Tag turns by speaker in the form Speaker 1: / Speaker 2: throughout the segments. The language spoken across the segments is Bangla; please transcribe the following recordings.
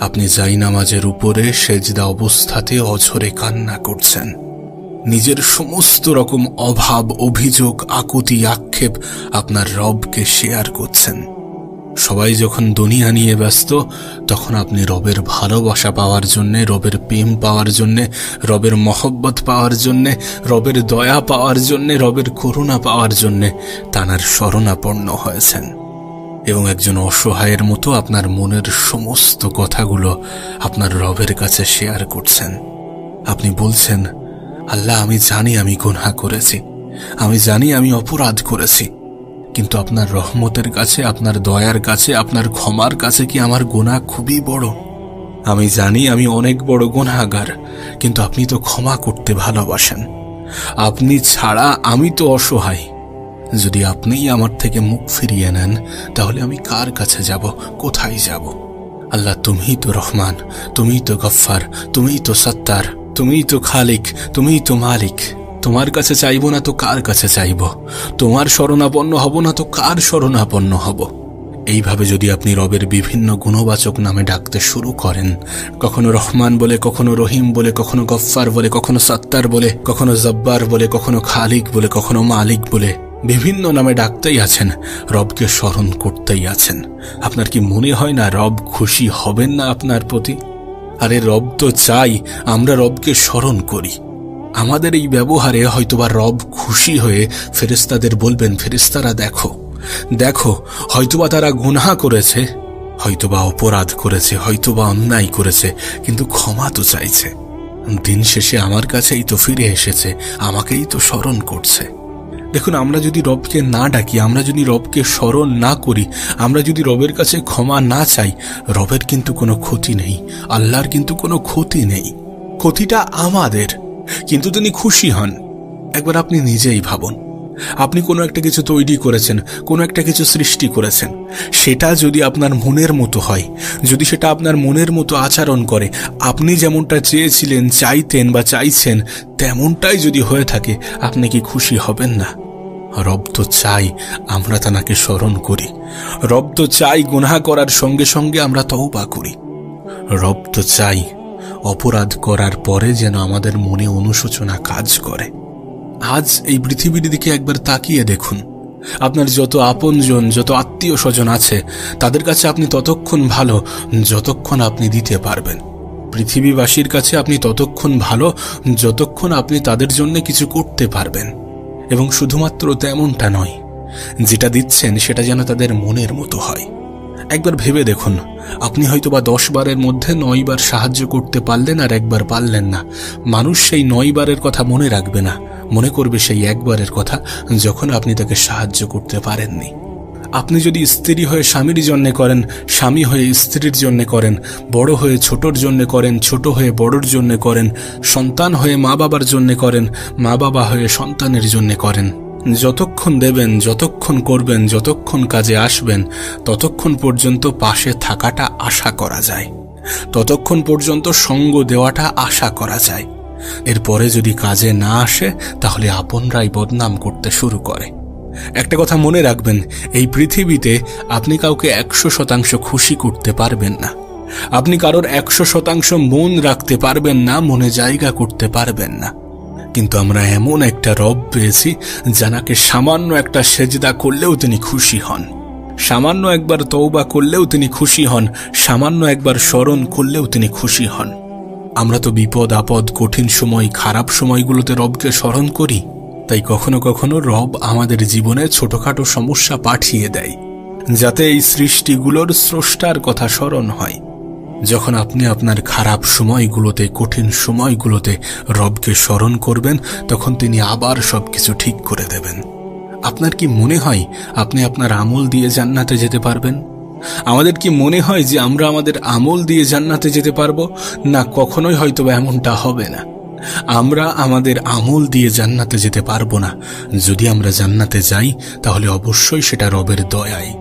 Speaker 1: আপনি জায়নামাজের উপরে সেজদা অবস্থাতে অঝরে কান্না করছেন, নিজের সমস্ত রকম অভাব, অভিযোগ, আকুতি, আক্ষেপ আপনার রবকে শেয়ার করছেন। সবাই যখন দুনিয়া নিয়ে ব্যস্ত, তখন আপনি রবের ভালোবাসা পাওয়ার জন্যে, রবের প্রেম পাওয়ার জন্যে, রবের মহব্বত পাওয়ার জন্যে, রবের দয়া পাওয়ার জন্যে, রবের করুণা পাওয়ার জন্যে তাঁর শরণাপন্ন হয়েছেন এবং একজন অসহায়ের মতো আপনার মনের সমস্ত কথাগুলো আপনার রবের কাছে শেয়ার করছেন। আপনি বলছেন, আল্লাহ, আমি জানি আমি গুনাহ করেছি, আমি জানি আমি অপরাধ করেছি, কিন্তু আপনার রহমতের কাছে, আপনার দয়ার কাছে, আপনার ক্ষমার কাছে কি আমার গুনাহ খুবই বড়? আমি জানি আমি অনেক বড় গুনাহগার, কিন্তু আপনি তো ক্ষমা করতে ভালোবাসেন। আপনি ছাড়া আমি তো অসহায়। যদি আপনিই আমার থেকে মুখ ফিরিয়ে নেন, তাহলে আমি কার কাছে যাব, কোথায় যাব? আল্লাহ, তুমিই তো রহমান, তুমিই তো গফফার, তুমিই তো সত্তার, তুমিই তো খালিক, তুমিই তো মালিক। তোমার কাছে চাইব না তো কার কাছে চাইব? তোমার শরণাপন্ন হব না তো কার শরণাপন্ন হব? এইভাবে যদি আপনি রবের বিভিন্ন গুণবাচক নামে ডাকতে শুরু করেন, কখনো রহমান বলে, কখনো রহিম বলে, কখনো গফফার বলে, কখনো সত্তার বলে, কখনো জব্বার বলে, কখনো খালিক বলে, কখনো মালিক বলে, বিভিন্ন নামে ডাকতেই আছেন, রবকে স্মরণ করতেই আছেন, আপনার কি মনে হয় না রব খুশি হবেন না আপনার প্রতি? আরে রব তো চাই আমরা রবকে স্মরণ করি। আমাদের এই ব্যবহারে হয়তোবা রব খুশি হয়ে ফেরেশতাদের বলবেন, ফেরেশতারা দেখো দেখো, হয়তোবা তারা গুনাহ করেছে, হয়তোবা অপরাধ করেছে, হয়তোবা অন্যায় করেছে, কিন্তু ক্ষমা তো চাইছে। দিন শেষে আমার কাছেই তো ফিরে এসেছে, আমাকেই তো স্মরণ করছে। দেখুন, আমরা যদি রবকে না ডাকি, আমরা যদি রবকে স্মরণ না করি, আমরা যদি রবের কাছে ক্ষমা না চাই, রবের কিন্তু কোনো ক্ষতি নেই, আল্লাহর কিন্তু কোনো ক্ষতি নেই। ক্ষতিটা আমাদের, কিন্তু তিনি খুশি হন। একবার আপনি নিজেই ভাবুন, আপনি কোনো একটা কিছু তৈরি করেছেন, কোনো একটা কিছু সৃষ্টি করেছেন, সেটা যদি আপনার মনের মতো হয়, যদি সেটা আপনার মনের মতো আচরণ করে, আপনি যেমনটা চেয়েছিলেন, চাইতেন বা চাইছেন, তেমনটাই যদি হয়ে থাকে, আপনি কি খুশি হবেন না? রব তো চাই আমরা তাকে স্মরণ করি, রব তো চাই গুনাহ করার সঙ্গে সঙ্গে আমরা তওবা করি, রব তো চাই অপরাধ করার পরে যেন আমাদের মনে অনুশোচনা কাজ করে। আজ এই পৃথিবীর দিকে একবার তাকিয়ে দেখুন, আপনার যত আপনজন, যত আত্মীয় স্বজন আছে, তাদের কাছে আপনি ততক্ষণ ভালো যতক্ষণ আপনি দিতে পারবেন। পৃথিবীবাসীর কাছে আপনি ততক্ষণ ভালো যতক্ষণ আপনি তাদের জন্য কিছু করতে পারবেন। এবং শুধুমাত্র তেমনটা নয়, যেটা দিচ্ছেন সেটা যেন তাদের মনের মতো হয়। একবার ভেবে দেখুন, আপনি হয়তোবা 10 বারের মধ্যে 9 বার সাহায্য করতে পারলেন আর একবার পারলেন না। মানুষ সেই 9 বারের কথা মনে রাখবে না, মনে করবে সেই একবারের কথা যখন আপনি তাকে সাহায্য করতে পারেননি। আপনি যদি স্ত্রী হয়ে স্বামীর জন্য করেন, স্বামী হয়ে স্ত্রীর জন্য করেন, বড় হয়ে ছোটর জন্য করেন, ছোট হয়ে বড়র জন্য করেন, সন্তান হয়ে মা বাবার জন্য করেন, মা বাবা হয়ে সন্তানের জন্য করেন, যতক্ষণ দেবেন, যতক্ষণ করবেন, যতক্ষণ কাজে আসবেন, ততক্ষণ পর্যন্ত পাশে থাকাটা আশা করা যায়, ততক্ষণ পর্যন্ত সঙ্গ দেওয়াটা আশা করা যায়। এরপরে যদি কাজে না আসে, তাহলে আপনরাই বদনাম করতে শুরু করে। একটা কথা মনে রাখবেন, এই পৃথিবীতে আপনি কাউকে 100% খুশি করতে পারবেন না, আপনি কারোর 100% মন রাখতে পারবেন না, মনে জায়গা করতে পারবেন না। কিন্তু আমরা এমন একটা রব পেয়েছি, যাকে সামান্য একটা সেজদা করলেও তিনি খুশি হন, সামান্য একবার তওবা করলেও তিনি খুশি হন, সামান্য একবার স্মরণ করলেও তিনি খুশি হন। আমরা তো বিপদ আপদ, কঠিন সময়, খারাপ সময়গুলোতে রবকে স্মরণ করি। তাই কখনো কখনো রব আমাদের জীবনে ছোটখাটো সমস্যা পাঠিয়ে দেয়, যাতে এই সৃষ্টিগুলোর স্রষ্টার কথা স্মরণ হয়। যখন আপনি আপনার খারাপ সময়গুলোতে, কঠিন সময়গুলোতে রবকে স্মরণ করবেন, তখন তিনি আবার সবকিছু ঠিক করে দেবেন। আপনার কি মনে হয় আপনি আপনার আমল দিয়ে জান্নাতে যেতে পারবেন? আমাদের কি মনে হয় যে আমরা আমাদের আমল দিয়ে জান্নাতে যেতে পারবো? না, কখনোই হয়তোবা এমনটা হবে না। আমরা আমাদের আমল দিয়ে জান্নাতে যেতে পারবো না। যদি আমরা জান্নাতে যাই, তাহলে অবশ্যই সেটা রবের দয়ায়,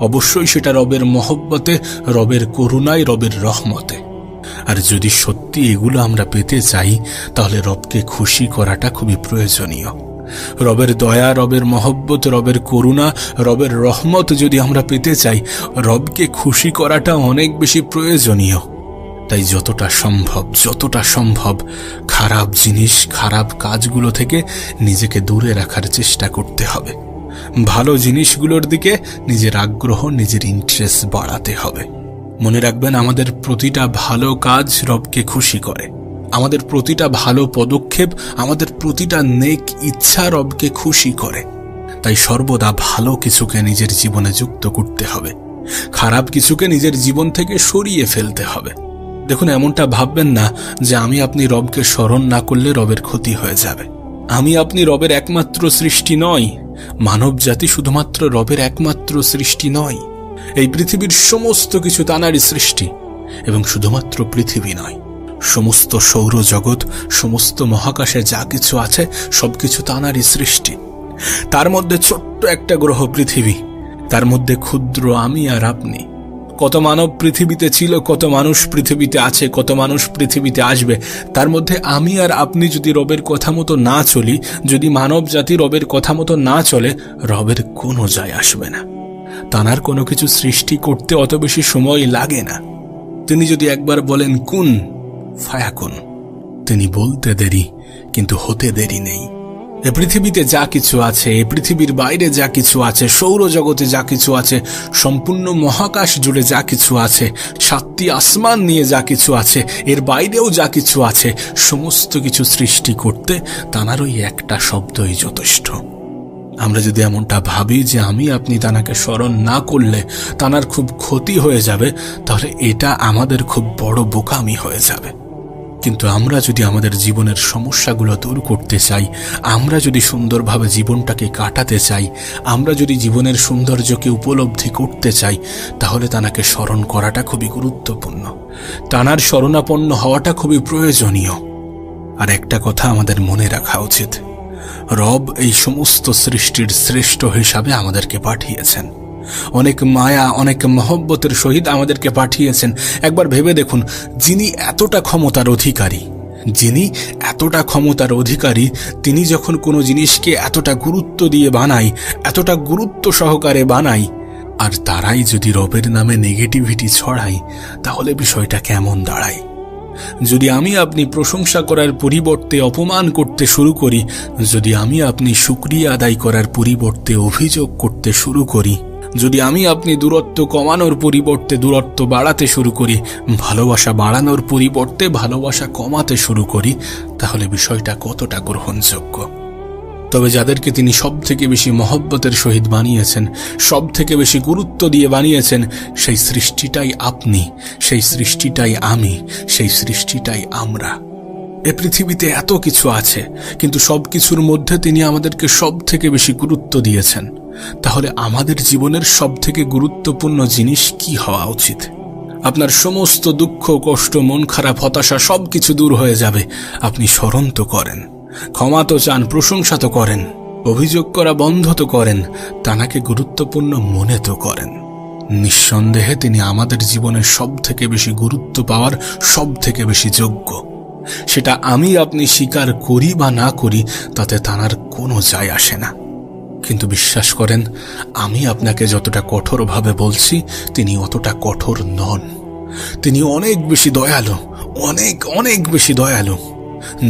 Speaker 1: অবশ্যই সেটা রবের মহব্বতে, রবের করুণায়, রবের রহমতে। আর যদি সত্যি এগুলো আমরা পেতে চাই, তাহলে রবকে খুশি করাটা খুবই প্রয়োজনীয়। রবের দয়া, রবের মহব্বত, রবের করুণা, রবের রহমত যদি আমরা পেতে চাই, রবকে খুশি করাটা অনেক বেশি প্রয়োজনীয়। তাই যতটা সম্ভব খারাপ জিনিস, খারাপ কাজগুলো থেকে নিজেকে দূরে রাখার চেষ্টা করতে হবে। ভালো জিনিসগুলোর দিকে নিজের আগ্রহ, নিজের ইন্টারেস্ট বাড়াতে হবে। মনে রাখবেন, আমাদের প্রতিটা ভালো কাজ রবকে খুশি করে। আমাদের প্রতিটা ভালো পদক্ষেপ, আমাদের প্রতিটা নেক ইচ্ছা রবকে খুশি করে। তাই সর্বদা ভালো কিছুকে নিজের জীবনে যুক্ত করতে হবে, খারাপ কিছুকে নিজের জীবন থেকে সরিয়ে ফেলতে হবে। দেখুন, এমনটা ভাববেন না যে আমি আপনি রবকে স্মরণ না করলে রবের ক্ষতি হয়ে যাবে। আমি আপনি রবের একমাত্র সৃষ্টি নয়, মানব জাতি শুধুমাত্র রবের একমাত্র সৃষ্টি নয়। এই পৃথিবীর সমস্ত কিছু তানারই সৃষ্টি, এবং শুধুমাত্র পৃথিবী নয়, সমস্ত সৌরজগৎ, সমস্ত মহাকাশে যা কিছু আছে সবকিছু তানারই সৃষ্টি। তার মধ্যে ছোট্ট একটা গ্রহ পৃথিবী, তার মধ্যে ক্ষুদ্র আমি আর আপনি। কত মানব পৃথিবীতে ছিল, কত মানুষ পৃথিবীতে আছে, কত মানুষ পৃথিবীতে আসবে, তার মধ্যে আমি আর আপনি যদি রবের কথা মতো না চলি, যদি মানব জাতি রবের কথা মতো না চলে, রবের কোনো যায় আসবে না। তানার কোনো কিছু সৃষ্টি করতে অত বেশি সময় লাগে না। তিনি যদি একবার বলেন কুন ফায়াকুন, তিনি বলতে দেরি কিন্তু হতে দেরি নেই। এ পৃথিবীতে যা কিছু আছে, এ পৃথিবীর বাইরে যা কিছু আছে, সৌরজগতে যা কিছু আছে, সম্পূর্ণ মহাকাশ জুড়ে যা কিছু আছে, 7টি আসমান নিয়ে যা কিছু আছে, এর বাইরেও যা কিছু আছে, সমস্ত কিছু সৃষ্টি করতে তানার ওই একটা শব্দই যথেষ্ট। আমরা যদি এমনটা ভাবি যে আমি আপনি তানাকে স্মরণ না করলে তানার খুব ক্ষতি হয়ে যাবে, তাহলে এটা আমাদের খুব বড় বোকামি হয়ে যাবে। কিন্তু আমরা যদি আমাদের জীবনের সমস্যাগুলো দূর করতে চাই, আমরা যদি সুন্দরভাবে জীবনটাকে কাটাতে চাই, আমরা যদি জীবনের সৌন্দর্যকে উপলব্ধি করতে চাই, তাহলে তানাকে স্মরণ করাটা খুবই গুরুত্বপূর্ণ। তানার শরণাপন্ন হওয়াটা খুবই প্রয়োজনীয়। আর একটা কথা আমাদের মনে রাখা উচিত, রব এই সমস্ত সৃষ্টির শ্রেষ্ঠ হিসাবে আমাদেরকে পাঠিয়েছেন। অনেক মায়া, অনেক মহব্বতের সহিত আমাদেরকে পাঠিয়েছেন। একবার ভেবে দেখুন, যিনি এতটা ক্ষমতার অধিকারী, তিনি যখন কোনো জিনিসকে এতটা গুরুত্ব দিয়ে বানায়, এতটা গুরুত্ব সহকারে বানায়, আর তারাই যদি রবের নামে নেগেটিভিটি ছড়ায়, তাহলে বিষয়টা কেমন দাঁড়ায়? যদি আমি আপনি প্রশংসা করার পরিবর্তে অপমান করতে শুরু করি, যদি আমি আপনি শুকরিয়া আদায় করার পরিবর্তে অভিযোগ করতে শুরু করি, যদি আমি আপনি দূরত্ব কমানোর পরিবর্তে দূরত্ব বাড়াতে শুরু করি, ভালোবাসা বাড়ানোর পরিবর্তে ভালোবাসা কমাতে শুরু করি, তাহলে বিষয়টা কতটা গ্রহণযোগ্য? তবে যাদেরকে তিনি সব থেকে বেশি মহব্বতের সহিত বানিয়েছেন, সব থেকে বেশি গুরুত্ব দিয়ে বানিয়েছেন, সেই সৃষ্টিটাই আপনি, সেই সৃষ্টিটাই আমি, সেই সৃষ্টিটাই আমরা। এ পৃথিবীতে এত কিছু আছে, কিন্তু সব কিছুর মধ্যে তিনি আমাদেরকে সব থেকে বেশি গুরুত্ব দিয়েছেন। তাহলে আমাদের জীবনের সব থেকে গুরুত্বপূর্ণ জিনিস কি হওয়া উচিত? আপনার সমস্ত দুঃখ, কষ্ট, মন খারাপ, হতাশা সবকিছু দূর হয়ে যাবে। আপনি স্মরণ তো করেন, ক্ষমা তো চান, প্রশংসা তো করেন, অভিযোগ করা বন্ধ তো করেন, তানাকে গুরুত্বপূর্ণ মনে তো করেন। নিঃসন্দেহে তিনি আমাদের জীবনের সব থেকে বেশি গুরুত্ব পাওয়ার সব থেকে বেশি যোগ্য। সেটা আমি আপনি স্বীকার করি বা না করি, তাতে তানার কোনো যায় আসে না। কিন্তু বিশ্বাস করেন, আমি আপনাকে যতটা কঠোরভাবে বলছি, তিনি অতটা কঠোর নন। তিনি অনেক বেশি দয়ালু, অনেক অনেক বেশি দয়ালু।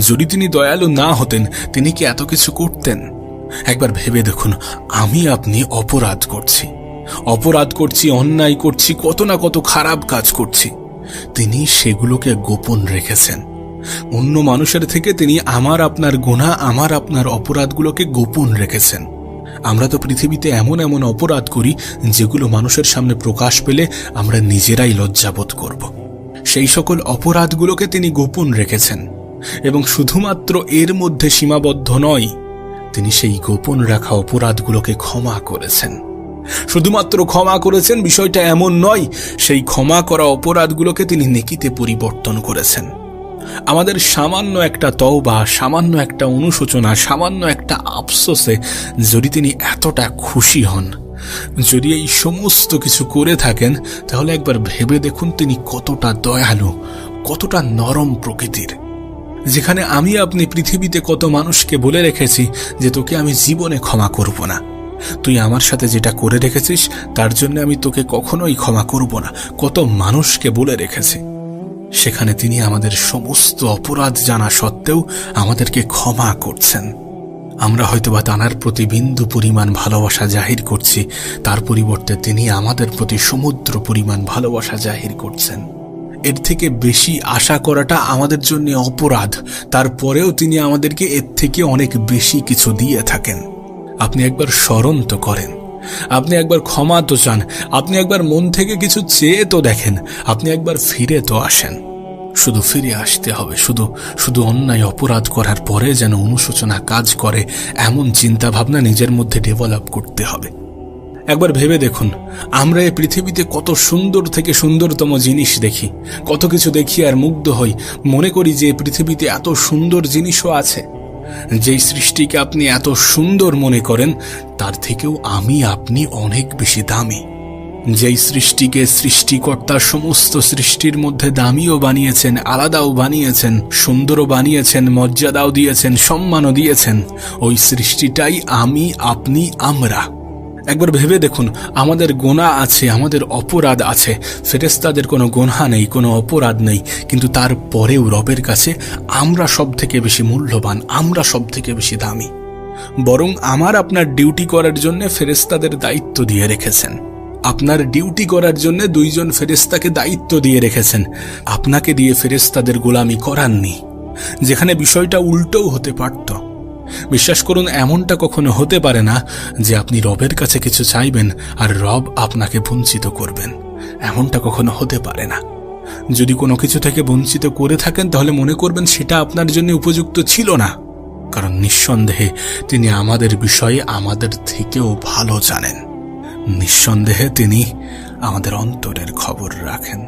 Speaker 1: যদি তিনি দয়ালু না হতেন, তিনি কি এত কিছু করতেন? একবার ভেবে দেখুন, আমি আপনি অপরাধ করছি, অন্যায় করছি, কত না কত খারাপ কাজ করছি। তিনি সেগুলোকে গোপন রেখেছেন। অন্য মানুষের থেকে তিনি আমার আপনার গুনাহ, আমার আপনার অপরাধগুলোকে গোপন রেখেছেন। আমরা তো পৃথিবীতে এমন এমন অপরাধ করি যেগুলো মানুষের সামনে প্রকাশ পেলে আমরা নিজেরাই লজ্জাবোধ করব। সেই সকল অপরাধগুলোকে তিনি গোপন রেখেছেন, এবং শুধুমাত্র এর মধ্যে সীমাবদ্ধ নয়, তিনি সেই গোপন রাখা অপরাধগুলোকে ক্ষমা করেছেন। শুধুমাত্র ক্ষমা করেছেন বিষয়টা এমন নয়, সেই ক্ষমা করা অপরাধগুলোকে তিনি নেকিতে পরিবর্তন করেছেন। আমাদের সামান্য একটা তওবা, সামান্য একটা অনুশোচনা, সামান্য একটা আফসোসে যদি তিনি এতটা খুশি হন, যদি এই সমস্ত কিছু করে থাকেন, তাহলে একবার ভেবে দেখুন তিনি কতটা দয়ালু, কতটা নরম প্রকৃতির। যেখানে আমি আপনি পৃথিবীতে কত মানুষকে বলে রেখেছি যে তোকে আমি জীবনে ক্ষমা করব না, তুই আমার সাথে যেটা করে রেখেছিস তার জন্য আমি তোকে কখনোই ক্ষমা করব না, কত মানুষকে বলে রেখেছি। সেখানে তিনি আমাদের সমস্ত অপরাধ জানা সত্ত্বেও আমাদেরকে ক্ষমা করছেন। আমরা হয়তোবা তাঁর প্রতি বিন্দু পরিমাণ ভালোবাসা জাহির করছি, তার পরিবর্তে তিনি আমাদের প্রতি সমুদ্র পরিমাণ ভালোবাসা জাহির করছেন। এর থেকে বেশি আশা করাটা আমাদের জন্য অপরাধ, তারপরেও তিনি আমাদেরকে এর থেকে অনেক বেশি কিছু দিয়ে থাকেন। আপনি একবার স্মরণ তো করেন, আপনি একবার ক্ষমা তো চান, আপনি একবার মন থেকে কিছু চেয়ে তো দেখেন, আপনি একবার ফিরে তো আসেন। শুধু ফিরে আসতে হবে, শুধু অন্যায় অপরাধ করার পরে যেন অনুশোচনা কাজ করে এমন চিন্তা ভাবনা নিজের মধ্যে ডেভেলপ করতে হবে। একবার ভেবে দেখুন, আমরা এই পৃথিবীতে কত সুন্দর থেকে সুন্দরতম জিনিস দেখি, কত কিছু দেখি আর মুগ্ধ হই, মনে করি যে পৃথিবীতে এত সুন্দর জিনিসও আছে। যেই সৃষ্টিকে আপনি এত সুন্দর মনে করেন তার থেকেও আমি আপনি অনেক বেশি দামি। যেই সৃষ্টিকে সৃষ্টিকর্তা সমস্ত সৃষ্টির মধ্যে দামিও বানিয়েছেন, আলাদাও বানিয়েছেন, সুন্দরও বানিয়েছেন, মর্যাদাও দিয়েছেন, সম্মানও দিয়েছেন, ওই সৃষ্টিটাই আমি আপনি আমরা। একবার ভেবে দেখুন, আমাদের গোনা আছে, আমাদের অপরাধ আছে, ফেরেশতাদের কোনো গোনা নেই, কোনো অপরাধ নেই, কিন্তু তারপরেও রবের কাছে আমরা সব থেকে বেশি মূল্যবান, আমরা সব থেকে বেশি দামি। বরং আমার আপনার ডিউটি করার জন্য ফেরেশতাদের দায়িত্ব দিয়ে রেখেছেন, আপনার ডিউটি করার জন্য 2 জন ফেরেশতাকে দায়িত্ব দিয়ে রেখেছেন, আপনাকে দিয়ে ফেরেশতাদের গোলামি করাননি। যেখানে বিষয়টা উল্টোও হতে পারত। বিশ্বাস করুন, এমনটা কখনো হতে পারে না যে আপনি রবের কাছে কিছু চাইবেন আর রব আপনাকে বঞ্চিত করবেন, এমনটা কখনো হতে পারে না। যদি কোনো কিছু থেকে বঞ্চিত করে থাকেন তাহলে মনে করবেন সেটা আপনার জন্য উপযুক্ত ছিল না, কারণ নিঃসন্দেহে তিনি আমাদের বিষয়ে আমাদের থেকেও ভালো জানেন। নিঃসন্দেহে তিনি আমাদের অন্তরের খবর রাখেন।